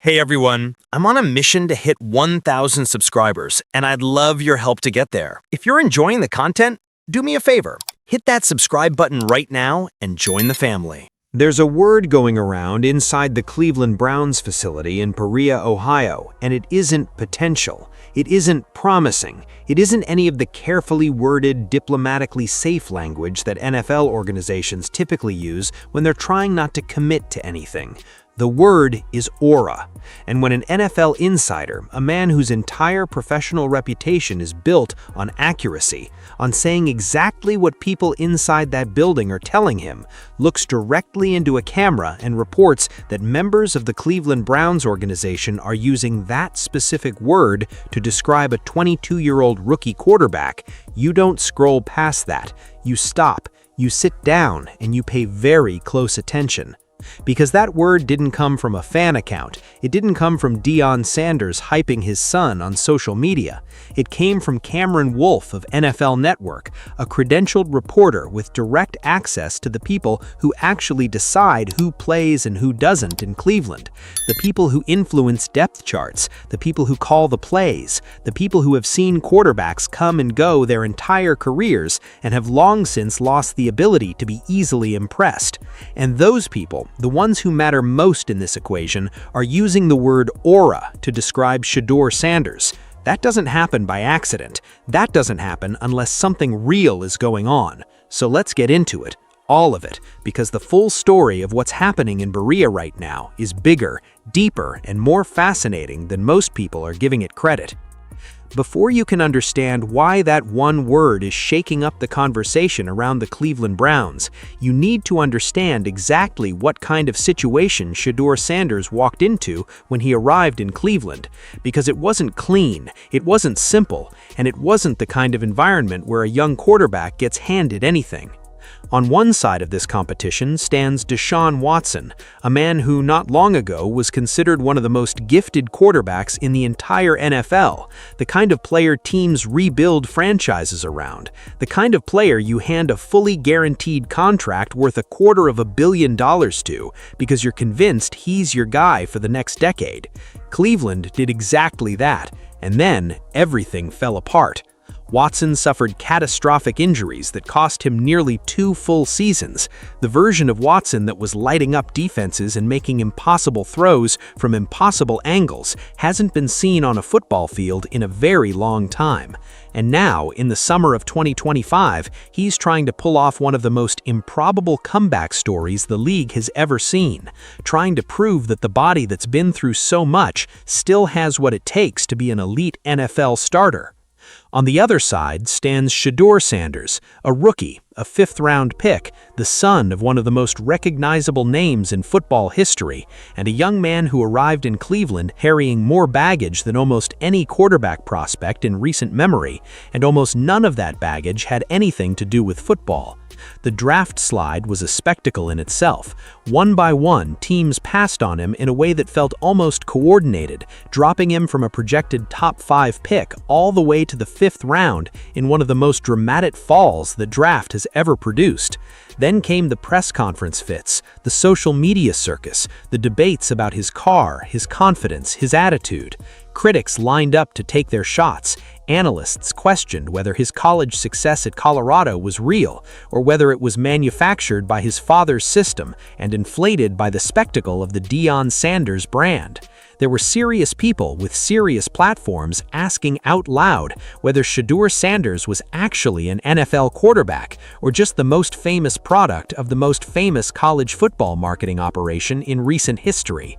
Hey everyone, I'm on a mission to hit 1,000 subscribers, and I'd love your help to get there. If you're enjoying the content, do me a favor. Hit that subscribe button right now and join the family. There's a word going around inside the Cleveland Browns facility in Peoria, Ohio, and it isn't potential. It isn't promising. It isn't any of the carefully worded, diplomatically safe language that NFL organizations typically use when they're trying not to commit to anything. The word is aura, and when an NFL insider, a man whose entire professional reputation is built on accuracy, on saying exactly what people inside that building are telling him, looks directly into a camera and reports that members of the Cleveland Browns organization are using that specific word to describe a 22-year-old rookie quarterback, you don't scroll past that. You stop, you sit down, and you pay very close attention. Because that word didn't come from a fan account. It didn't come from Deion Sanders hyping his son on social media. It came from Cameron Wolfe of NFL Network, a credentialed reporter with direct access to the people who actually decide who plays and who doesn't in Cleveland. The people who influence depth charts, the people who call the plays, the people who have seen quarterbacks come and go their entire careers and have long since lost the ability to be easily impressed. And those people, the ones who matter most in this equation, are using the word aura to describe Shedeur Sanders. That doesn't happen by accident. That doesn't happen unless something real is going on. So let's get into it. All of it, because the full story of what's happening in Berea right now is bigger, deeper, and more fascinating than most people are giving it credit. Before you can understand why that one word is shaking up the conversation around the Cleveland Browns, you need to understand exactly what kind of situation Shedeur Sanders walked into when he arrived in Cleveland, because it wasn't clean, it wasn't simple, and it wasn't the kind of environment where a young quarterback gets handed anything. On one side of this competition stands Deshaun Watson, a man who not long ago was considered one of the most gifted quarterbacks in the entire NFL, the kind of player teams rebuild franchises around, the kind of player you hand a fully guaranteed contract worth $250 million to because you're convinced he's your guy for the next decade. Cleveland did exactly that, and then everything fell apart. Watson suffered catastrophic injuries that cost him nearly 2 full seasons. The version of Watson that was lighting up defenses and making impossible throws from impossible angles hasn't been seen on a football field in a very long time. And now, in the summer of 2025, he's trying to pull off one of the most improbable comeback stories the league has ever seen, trying to prove that the body that's been through so much still has what it takes to be an elite NFL starter. On the other side stands Shedeur Sanders, a rookie, a 5th-round pick, the son of one of the most recognizable names in football history, and a young man who arrived in Cleveland carrying more baggage than almost any quarterback prospect in recent memory, and almost none of that baggage had anything to do with football. The draft slide was a spectacle in itself. One by one, teams passed on him in a way that felt almost coordinated, dropping him from a projected top 5 pick all the way to the 5th round in one of the most dramatic falls the draft has ever produced. Then came the press conference fits, the social media circus, the debates about his car, his confidence, his attitude. Critics lined up to take their shots. Analysts questioned whether his college success at Colorado was real or whether it was manufactured by his father's system and inflated by the spectacle of the Deion Sanders brand. There were serious people with serious platforms asking out loud whether Shedeur Sanders was actually an NFL quarterback or just the most famous product of the most famous college football marketing operation in recent history.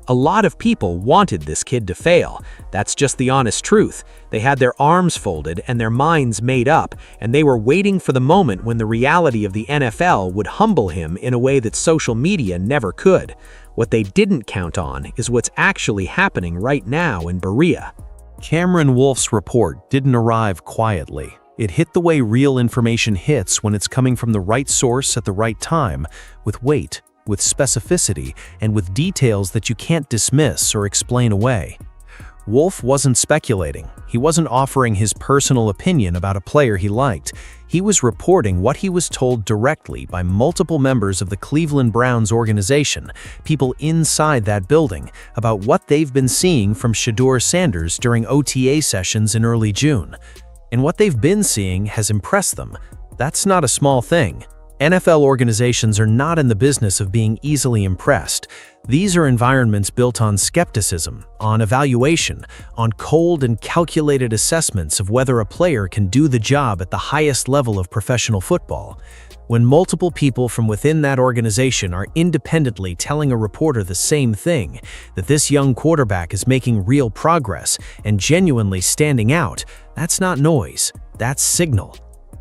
A lot of people wanted this kid to fail. That's just the honest truth. They had their arms folded and their minds made up, and they were waiting for the moment when the reality of the NFL would humble him in a way that social media never could. What they didn't count on is what's actually happening right now in Berea. Cameron Wolfe's report didn't arrive quietly. It hit the way real information hits when it's coming from the right source at the right time, with weight, with specificity, and with details that you can't dismiss or explain away. Wolf wasn't speculating. He wasn't offering his personal opinion about a player he liked. He was reporting what he was told directly by multiple members of the Cleveland Browns organization, people inside that building, about what they've been seeing from Shedeur Sanders during OTA sessions in early June. And what they've been seeing has impressed them. That's not a small thing. NFL organizations are not in the business of being easily impressed. These are environments built on skepticism, on evaluation, on cold and calculated assessments of whether a player can do the job at the highest level of professional football. When multiple people from within that organization are independently telling a reporter the same thing, that this young quarterback is making real progress and genuinely standing out, that's not noise, that's signal.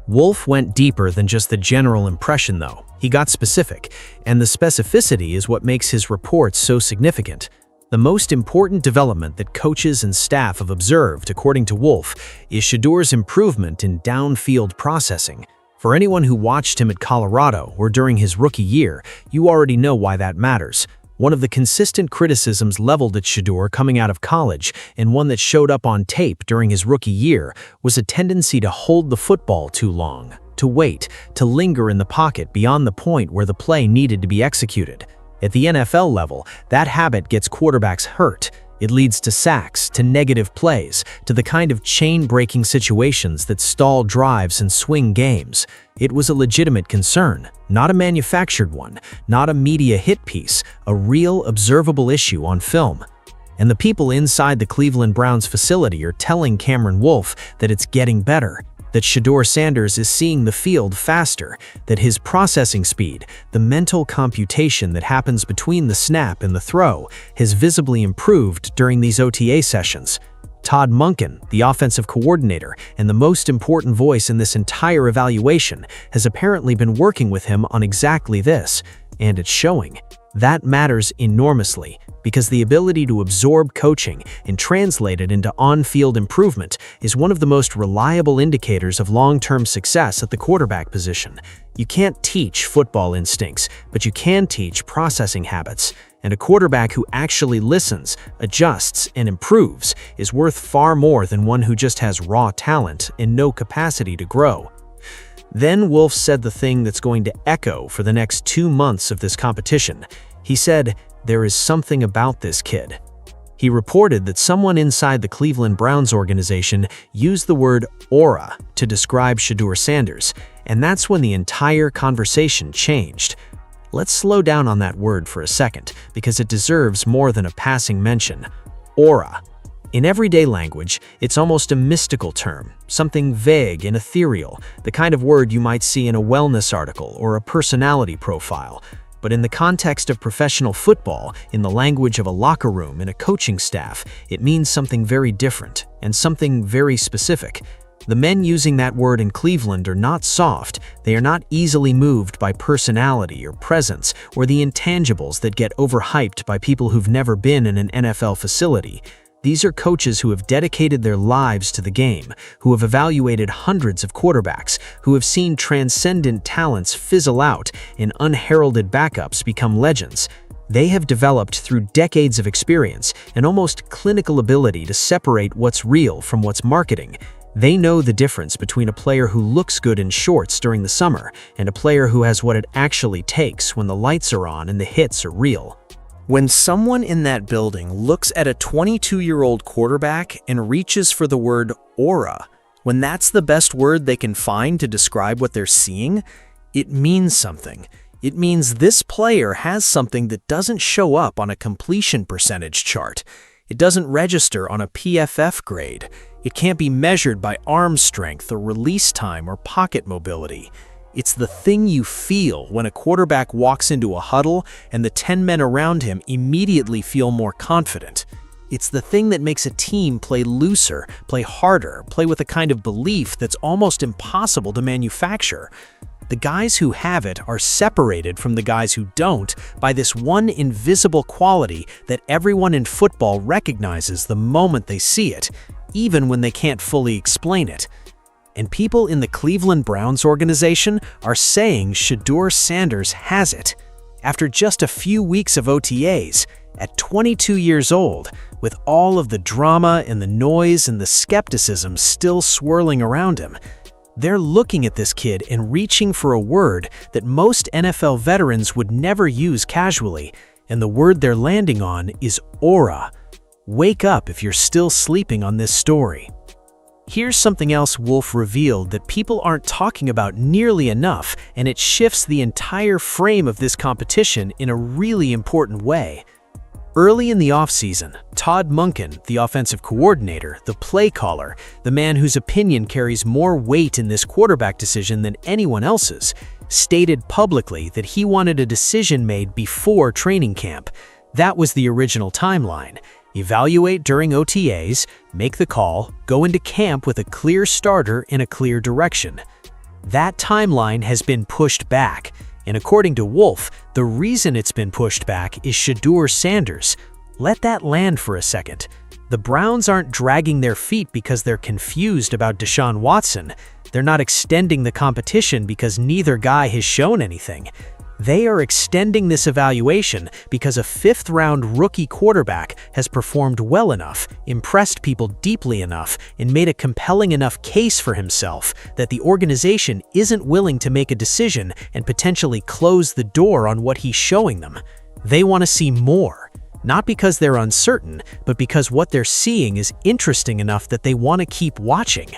Wolf went deeper than just the general impression, though. He got specific, and the specificity is what makes his reports so significant. The most important development that coaches and staff have observed, according to Wolf, is Shedeur's improvement in downfield processing. For anyone who watched him at Colorado or during his rookie year, you already know why that matters. One of the consistent criticisms leveled at Shedeur coming out of college, and one that showed up on tape during his rookie year, was a tendency to hold the football too long, to wait, to linger in the pocket beyond the point where the play needed to be executed. At the NFL level, that habit gets quarterbacks hurt. It leads to sacks, to negative plays, to the kind of chain-breaking situations that stall drives and swing games. It was a legitimate concern, not a manufactured one, not a media hit piece, a real observable issue on film. And the people inside the Cleveland Browns facility are telling Cameron Wolf that it's getting better, that Shedeur Sanders is seeing the field faster, that his processing speed, the mental computation that happens between the snap and the throw, has visibly improved during these OTA sessions. Todd Monken, the offensive coordinator and the most important voice in this entire evaluation, has apparently been working with him on exactly this, and it's showing. That matters enormously, because the ability to absorb coaching and translate it into on-field improvement is one of the most reliable indicators of long-term success at the quarterback position. You can't teach football instincts, but you can teach processing habits. And a quarterback who actually listens, adjusts, and improves is worth far more than one who just has raw talent and no capacity to grow. Then Wolf said the thing that's going to echo for the next 2 months of this competition. He said, "There is something about this kid." He reported that someone inside the Cleveland Browns organization used the word aura to describe Shedeur Sanders, and that's when the entire conversation changed. Let's slow down on that word for a second, because it deserves more than a passing mention. Aura. In everyday language, it's almost a mystical term, something vague and ethereal, the kind of word you might see in a wellness article or a personality profile. But in the context of professional football, in the language of a locker room and a coaching staff, it means something very different and something very specific. The men using that word in Cleveland are not soft. They are not easily moved by personality or presence or the intangibles that get overhyped by people who've never been in an NFL facility. These are coaches who have dedicated their lives to the game, who have evaluated hundreds of quarterbacks, who have seen transcendent talents fizzle out and unheralded backups become legends. They have developed through decades of experience an almost clinical ability to separate what's real from what's marketing. They know the difference between a player who looks good in shorts during the summer and a player who has what it actually takes when the lights are on and the hits are real. When someone in that building looks at a 22-year-old quarterback and reaches for the word aura, when that's the best word they can find to describe what they're seeing, it means something. It means this player has something that doesn't show up on a completion percentage chart. It doesn't register on a PFF grade. It can't be measured by arm strength or release time or pocket mobility. It's the thing you feel when a quarterback walks into a huddle and the 10 men around him immediately feel more confident. It's the thing that makes a team play looser, play harder, play with a kind of belief that's almost impossible to manufacture. The guys who have it are separated from the guys who don't by this one invisible quality that everyone in football recognizes the moment they see it, even when they can't fully explain it. And people in the Cleveland Browns organization are saying Shedeur Sanders has it. After just a few weeks of OTAs, At 22 years old, with all of the drama and the noise and the skepticism still swirling around him, they're looking at this kid and reaching for a word that most NFL veterans would never use casually, and the word they're landing on is aura. Wake up if you're still sleeping on this story. Here's something else Wolf revealed that people aren't talking about nearly enough, and it shifts the entire frame of this competition in a really important way. Early in the offseason, Todd Monken, the offensive coordinator, the play caller, the man whose opinion carries more weight in this quarterback decision than anyone else's, stated publicly that he wanted a decision made before training camp. That was the original timeline. Evaluate during OTAs, make the call, go into camp with a clear starter and a clear direction. That timeline has been pushed back, and according to Wolf, the reason it's been pushed back is Shedeur Sanders. Let that land for a second. The Browns aren't dragging their feet because they're confused about Deshaun Watson. They're not extending the competition because neither guy has shown anything. They are extending this evaluation because a fifth-round rookie quarterback has performed well enough, impressed people deeply enough, and made a compelling enough case for himself that the organization isn't willing to make a decision and potentially close the door on what he's showing them. They want to see more, not because they're uncertain, but because what they're seeing is interesting enough that they want to keep watching.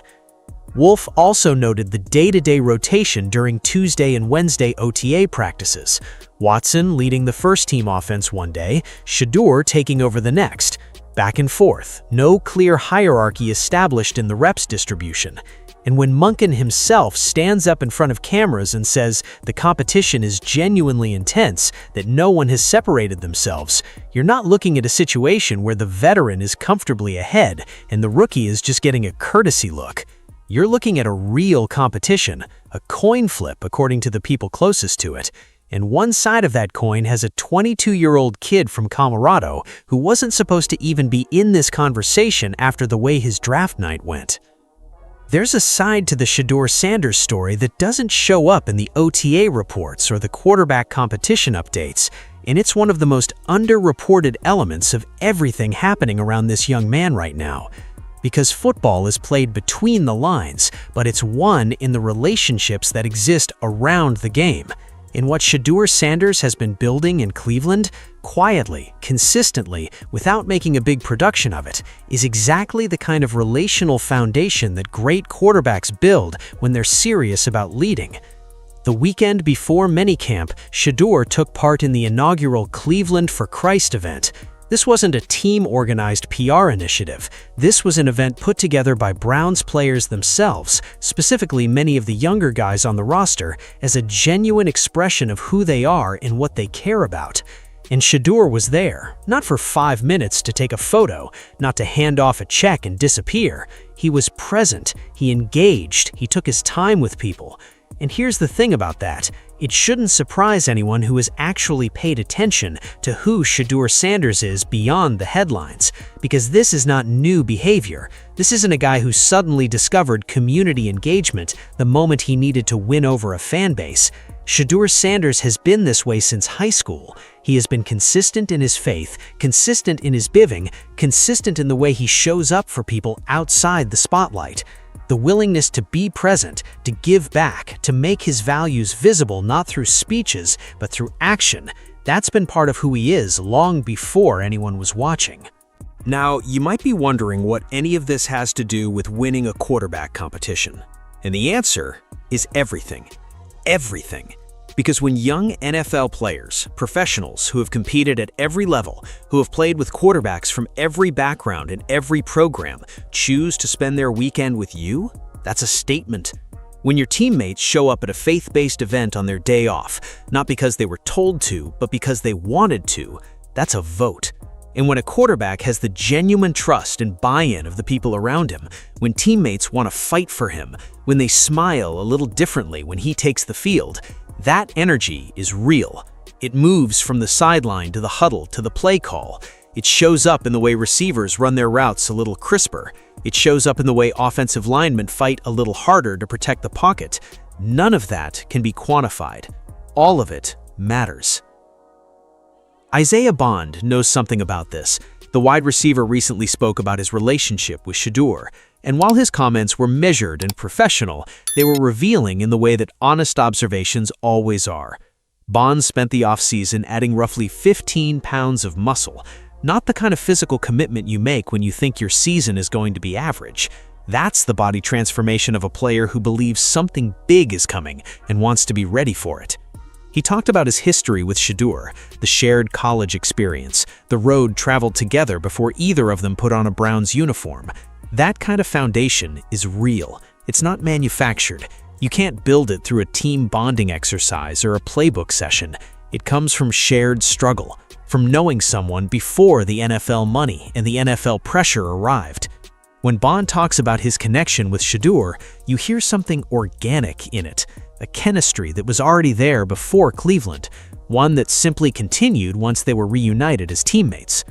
Wolf also noted the day-to-day rotation during Tuesday and Wednesday OTA practices. Watson leading the first-team offense one day, Shedeur taking over the next. Back and forth, no clear hierarchy established in the reps distribution. And when Monken himself stands up in front of cameras and says the competition is genuinely intense, that no one has separated themselves, you're not looking at a situation where the veteran is comfortably ahead and the rookie is just getting a courtesy look. You're looking at a real competition, a coin flip according to the people closest to it. And one side of that coin has a 22-year-old kid from Colorado who wasn't supposed to even be in this conversation after the way his draft night went. There's a side to the Shedeur Sanders story that doesn't show up in the OTA reports or the quarterback competition updates, and it's one of the most underreported elements of everything happening around this young man right now. Because football is played between the lines, but it's won in the relationships that exist around the game. In what Shedeur Sanders has been building in Cleveland, quietly, consistently, without making a big production of it, is exactly the kind of relational foundation that great quarterbacks build when they're serious about leading. The weekend before minicamp, Shedeur took part in the inaugural Cleveland for Christ event. This wasn't a team-organized PR initiative. This was an event put together by Browns players themselves, specifically many of the younger guys on the roster, as a genuine expression of who they are and what they care about. And Shedeur was there, not for 5 minutes to take a photo, not to hand off a check and disappear. He was present, he engaged, he took his time with people. And here's the thing about that. It shouldn't surprise anyone who has actually paid attention to who Shedeur Sanders is beyond the headlines, because this is not new behavior. This isn't a guy who suddenly discovered community engagement the moment he needed to win over a fan base. Shedeur Sanders has been this way since high school. He has been consistent in his faith, consistent in his giving, consistent in the way he shows up for people outside the spotlight. The willingness to be present, to give back, to make his values visible not through speeches, but through action, that's been part of who he is long before anyone was watching. Now, you might be wondering what any of this has to do with winning a quarterback competition. And the answer is everything. Everything. Because when young NFL players, professionals who have competed at every level, who have played with quarterbacks from every background and every program, choose to spend their weekend with you, that's a statement. When your teammates show up at a faith-based event on their day off, not because they were told to, but because they wanted to, that's a vote. And when a quarterback has the genuine trust and buy-in of the people around him, when teammates want to fight for him, when they smile a little differently when he takes the field, that energy is real. It moves from the sideline to the huddle to the play call. It shows up in the way receivers run their routes a little crisper. It shows up in the way offensive linemen fight a little harder to protect the pocket. None of that can be quantified. All of it matters. Isaiah Bond knows something about this. The wide receiver recently spoke about his relationship with Shedeur, and while his comments were measured and professional, they were revealing in the way that honest observations always are. Bond spent the offseason adding roughly 15 pounds of muscle, not the kind of physical commitment you make when you think your season is going to be average. That's the body transformation of a player who believes something big is coming and wants to be ready for it. He talked about his history with Shedeur, the shared college experience, the road traveled together before either of them put on a Browns uniform. That kind of foundation is real. It's not manufactured. You can't build it through a team bonding exercise or a playbook session. It comes from shared struggle, from knowing someone before the NFL money and the NFL pressure arrived. When Bond talks about his connection with Shedeur, you hear something organic in it, a chemistry that was already there before Cleveland, one that simply continued once they were reunited as teammates.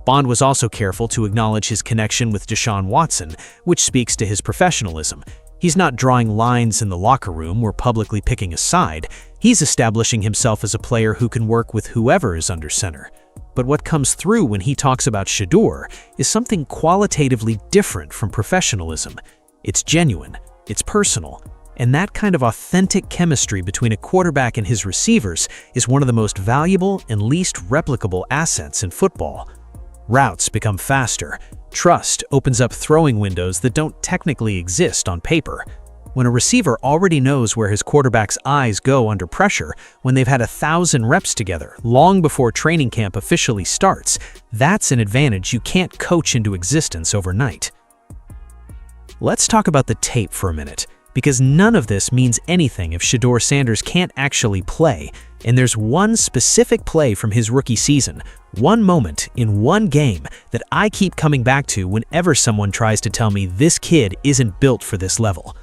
Bond was also careful to acknowledge his connection with Deshaun Watson, which speaks to his professionalism. He's not drawing lines in the locker room or publicly picking a side. He's establishing himself as a player who can work with whoever is under center. But what comes through when he talks about Shedeur is something qualitatively different from professionalism. It's genuine, it's personal, and that kind of authentic chemistry between a quarterback and his receivers is one of the most valuable and least replicable assets in football. Routes become faster. Trust opens up throwing windows that don't technically exist on paper. When a receiver already knows where his quarterback's eyes go under pressure, when they've had 1,000 reps together, long before training camp officially starts, that's an advantage you can't coach into existence overnight. Let's talk about the tape for a minute, because none of this means anything if Shedeur Sanders can't actually play, and there's one specific play from his rookie season, one moment in one game that I keep coming back to whenever someone tries to tell me this kid isn't built for this level.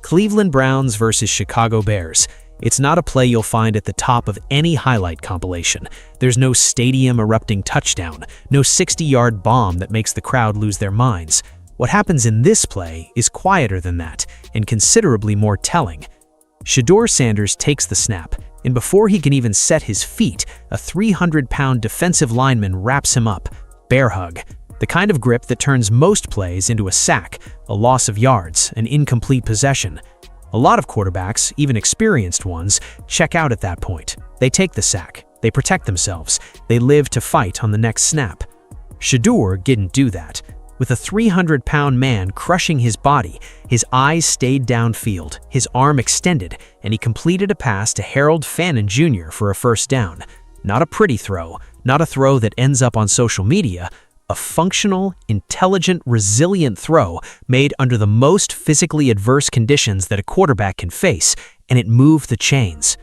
Cleveland Browns versus Chicago Bears. It's not a play you'll find at the top of any highlight compilation. There's no stadium erupting touchdown, no 60-yard bomb that makes the crowd lose their minds. What happens in this play is quieter than that and considerably more telling. Shedeur Sanders takes the snap, and before he can even set his feet, a 300-pound defensive lineman wraps him up. Bear hug. The kind of grip that turns most plays into a sack, a loss of yards, an incomplete possession. A lot of quarterbacks, even experienced ones, check out at that point. They take the sack. They protect themselves. They live to fight on the next snap. Shedeur didn't do that. With a 300-pound man crushing his body, his eyes stayed downfield, his arm extended, and he completed a pass to Harold Fannin Jr. for a first down. Not a pretty throw, not a throw that ends up on social media, a functional, intelligent, resilient throw made under the most physically adverse conditions that a quarterback can face, and it moved the chains.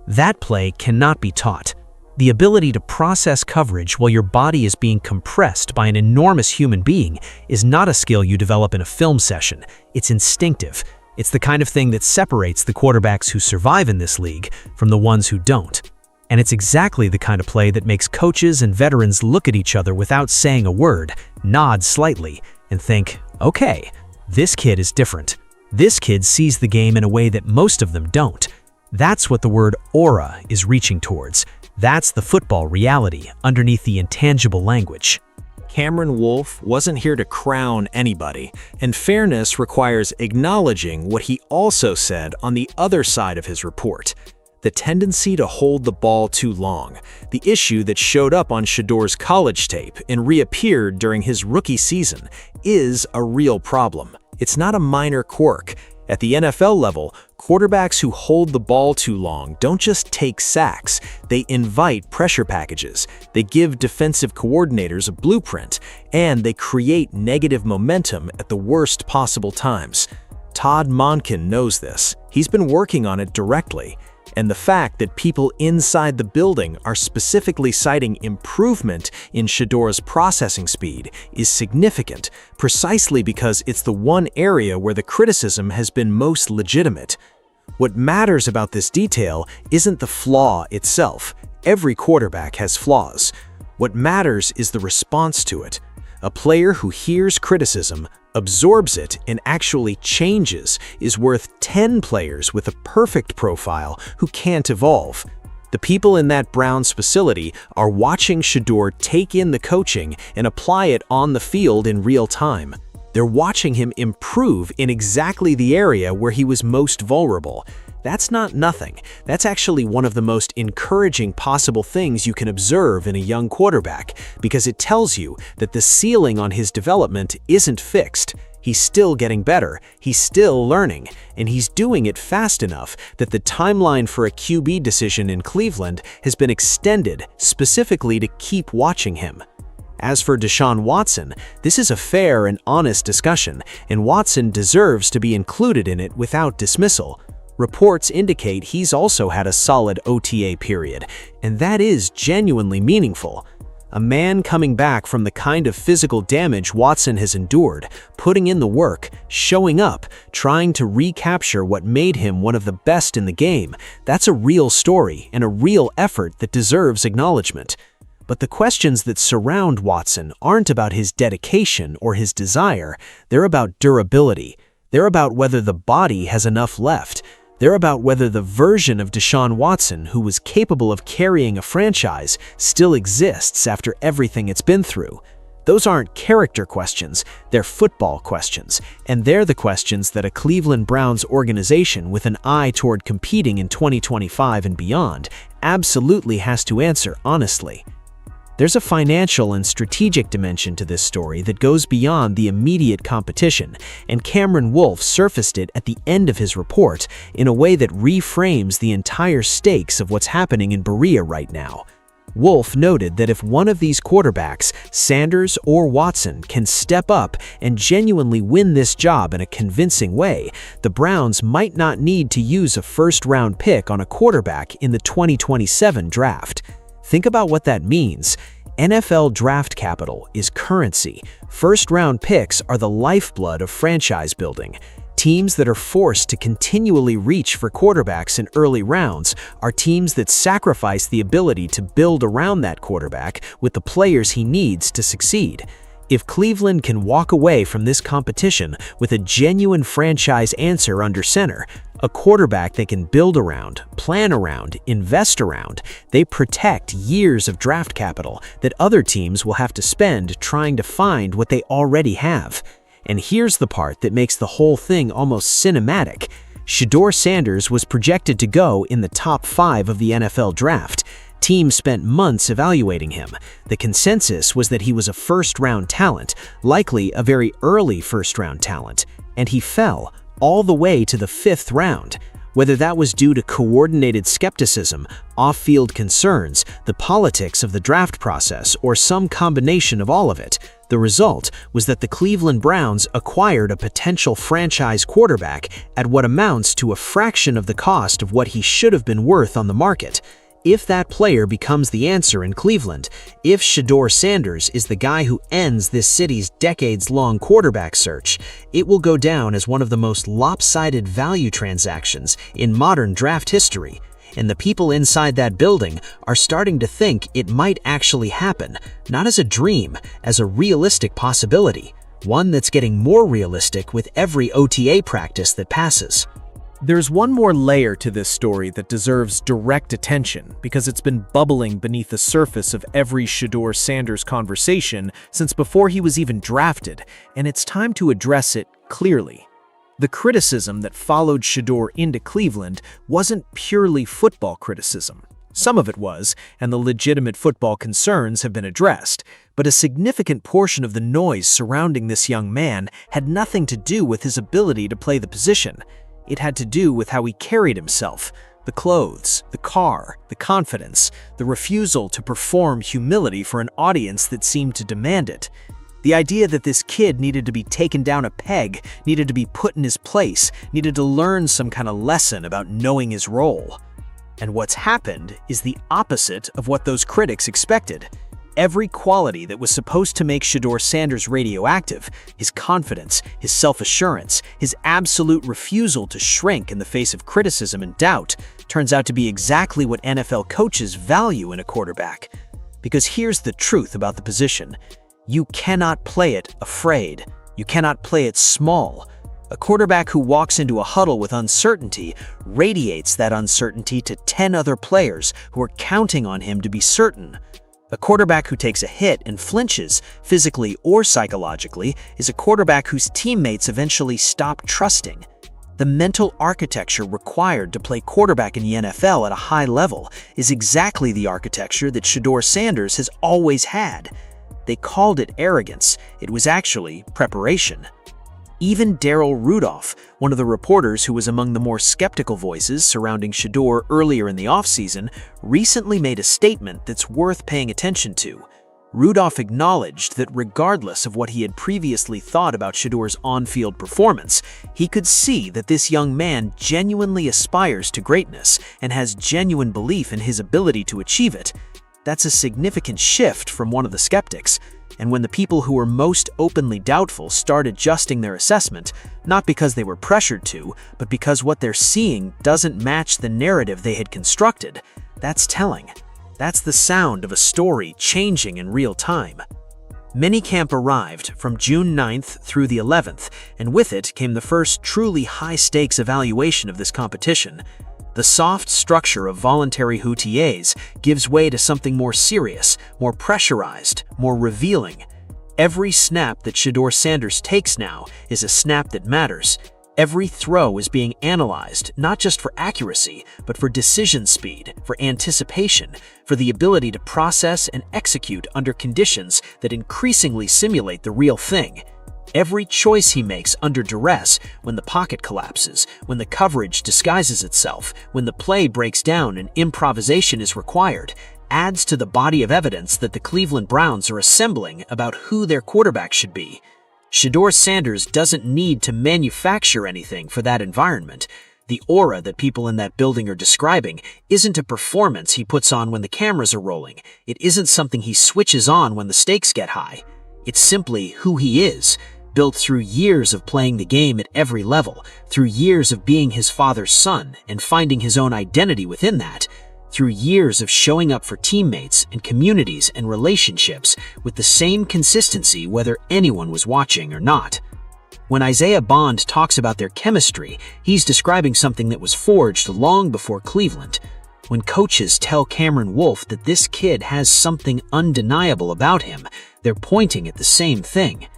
That play cannot be taught. The ability to process coverage while your body is being compressed by an enormous human being is not a skill you develop in a film session. It's instinctive. It's the kind of thing that separates the quarterbacks who survive in this league from the ones who don't. And it's exactly the kind of play that makes coaches and veterans look at each other without saying a word, nod slightly, and think, okay, this kid is different. This kid sees the game in a way that most of them don't. That's what the word aura is reaching towards. That's the football reality underneath the intangible language. Cameron Wolfe wasn't here to crown anybody, and fairness requires acknowledging what he also said on the other side of his report. The tendency to hold the ball too long, the issue that showed up on Shedeur's college tape and reappeared during his rookie season, is a real problem. It's not a minor quirk. At the NFL level, quarterbacks who hold the ball too long don't just take sacks, they invite pressure packages, they give defensive coordinators a blueprint, and they create negative momentum at the worst possible times. Todd Monken knows this. He's been working on it directly. And the fact that people inside the building are specifically citing improvement in Shedeur's processing speed is significant, precisely because it's the one area where the criticism has been most legitimate. What matters about this detail isn't the flaw itself. Every quarterback has flaws. What matters is the response to it. A player who hears criticism, absorbs it, and actually changes is worth 10 players with a perfect profile who can't evolve. The people in that Browns facility are watching Shedeur take in the coaching and apply it on the field in real time. They're watching him improve in exactly the area where he was most vulnerable. That's not nothing. That's actually one of the most encouraging possible things you can observe in a young quarterback, because it tells you that the ceiling on his development isn't fixed. He's still getting better, he's still learning, and he's doing it fast enough that the timeline for a QB decision in Cleveland has been extended specifically to keep watching him. As for Deshaun Watson, this is a fair and honest discussion, and Watson deserves to be included in it without dismissal. Reports indicate he's also had a solid OTA period, and that is genuinely meaningful. A man coming back from the kind of physical damage Watson has endured, putting in the work, showing up, trying to recapture what made him one of the best in the game, that's a real story and a real effort that deserves acknowledgement. But the questions that surround Watson aren't about his dedication or his desire, they're about durability. They're about whether the body has enough left. They're about whether the version of Deshaun Watson who was capable of carrying a franchise still exists after everything it's been through. Those aren't character questions, they're football questions, and they're the questions that a Cleveland Browns organization with an eye toward competing in 2025 and beyond absolutely has to answer honestly. There's a financial and strategic dimension to this story that goes beyond the immediate competition, and Cameron Wolfe surfaced it at the end of his report in a way that reframes the entire stakes of what's happening in Berea right now. Wolfe noted that if one of these quarterbacks, Sanders or Watson, can step up and genuinely win this job in a convincing way, the Browns might not need to use a first-round pick on a quarterback in the 2027 draft. Think about what that means. NFL draft capital is currency. First-round picks are the lifeblood of franchise building. Teams that are forced to continually reach for quarterbacks in early rounds are teams that sacrifice the ability to build around that quarterback with the players he needs to succeed. If Cleveland can walk away from this competition with a genuine franchise answer under center, a quarterback they can build around, plan around, invest around, they protect years of draft capital that other teams will have to spend trying to find what they already have. And here's the part that makes the whole thing almost cinematic. Shedeur Sanders was projected to go in the top 5 of the NFL draft. Teams spent months evaluating him. The consensus was that he was a first-round talent, likely a very early first-round talent, and he fell all the way to the 5th round. Whether that was due to coordinated skepticism, off-field concerns, the politics of the draft process, or some combination of all of it, the result was that the Cleveland Browns acquired a potential franchise quarterback at what amounts to a fraction of the cost of what he should have been worth on the market. If that player becomes the answer in Cleveland, if Shedeur Sanders is the guy who ends this city's decades-long quarterback search, it will go down as one of the most lopsided value transactions in modern draft history. And the people inside that building are starting to think it might actually happen, not as a dream, as a realistic possibility, one that's getting more realistic with every OTA practice that passes. There's one more layer to this story that deserves direct attention because it's been bubbling beneath the surface of every Shedeur Sanders conversation since before he was even drafted, and it's time to address it clearly. The criticism that followed Shedeur into Cleveland wasn't purely football criticism. Some of it was, and the legitimate football concerns have been addressed, but a significant portion of the noise surrounding this young man had nothing to do with his ability to play the position. It had to do with how he carried himself, the clothes, the car, the confidence, the refusal to perform humility for an audience that seemed to demand it. The idea that this kid needed to be taken down a peg, needed to be put in his place, needed to learn some kind of lesson about knowing his role. And what's happened is the opposite of what those critics expected. Every quality that was supposed to make Shedeur Sanders radioactive, his confidence, his self-assurance, his absolute refusal to shrink in the face of criticism and doubt, turns out to be exactly what NFL coaches value in a quarterback. Because here's the truth about the position. You cannot play it afraid. You cannot play it small. A quarterback who walks into a huddle with uncertainty radiates that uncertainty to 10 other players who are counting on him to be certain. A quarterback who takes a hit and flinches, physically or psychologically, is a quarterback whose teammates eventually stop trusting. The mental architecture required to play quarterback in the NFL at a high level is exactly the architecture that Shedeur Sanders has always had. They called it arrogance. It was actually preparation. Even Darryl Rudolph, one of the reporters who was among the more skeptical voices surrounding Shedeur earlier in the offseason, recently made a statement that's worth paying attention to. Rudolph acknowledged that regardless of what he had previously thought about Shedeur's on-field performance, he could see that this young man genuinely aspires to greatness and has genuine belief in his ability to achieve it. That's a significant shift from one of the skeptics. And when the people who were most openly doubtful start adjusting their assessment, not because they were pressured to, but because what they're seeing doesn't match the narrative they had constructed, that's telling. That's the sound of a story changing in real time. Minicamp arrived from June 9th through the 11th, and with it came the first truly high-stakes evaluation of this competition. The soft structure of voluntary OTAs gives way to something more serious, more pressurized, more revealing. Every snap that Shedeur Sanders takes now is a snap that matters. Every throw is being analyzed, not just for accuracy, but for decision speed, for anticipation, for the ability to process and execute under conditions that increasingly simulate the real thing. Every choice he makes under duress, when the pocket collapses, when the coverage disguises itself, when the play breaks down and improvisation is required, adds to the body of evidence that the Cleveland Browns are assembling about who their quarterback should be. Shedeur Sanders doesn't need to manufacture anything for that environment. The aura that people in that building are describing isn't a performance he puts on when the cameras are rolling. It isn't something he switches on when the stakes get high. It's simply who he is, built through years of playing the game at every level, through years of being his father's son and finding his own identity within that, through years of showing up for teammates and communities and relationships with the same consistency whether anyone was watching or not. When Isaiah Bond talks about their chemistry, he's describing something that was forged long before Cleveland. When coaches tell Cameron Wolfe that this kid has something undeniable about him, they're pointing at the same thing.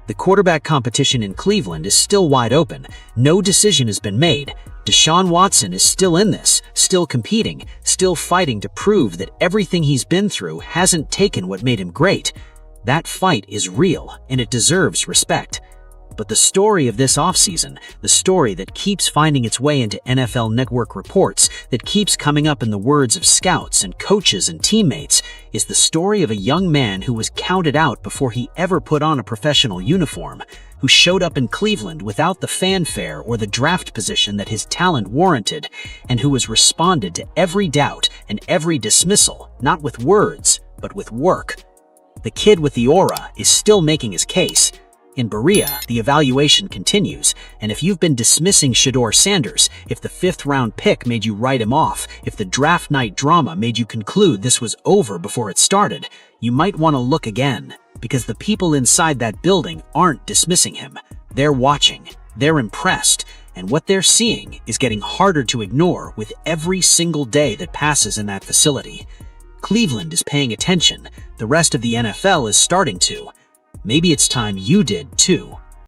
The quarterback competition in Cleveland is still wide open. No decision has been made. Deshaun Watson is still in this, still competing, still fighting to prove that everything he's been through hasn't taken what made him great. That fight is real, and it deserves respect. But the story of this offseason, the story that keeps finding its way into NFL Network reports, that keeps coming up in the words of scouts and coaches and teammates, is the story of a young man who was counted out before he ever put on a professional uniform, who showed up in Cleveland without the fanfare or the draft position that his talent warranted, and who has responded to every doubt and every dismissal, not with words, but with work. The kid with the aura is still making his case. In Berea, the evaluation continues, and if you've been dismissing Shedeur Sanders, if the 5th-round pick made you write him off, if the draft night drama made you conclude this was over before it started, you might want to look again, because the people inside that building aren't dismissing him. They're watching, they're impressed, and what they're seeing is getting harder to ignore with every single day that passes in that facility. Cleveland is paying attention. The rest of the NFL is starting to. Maybe it's time you did too.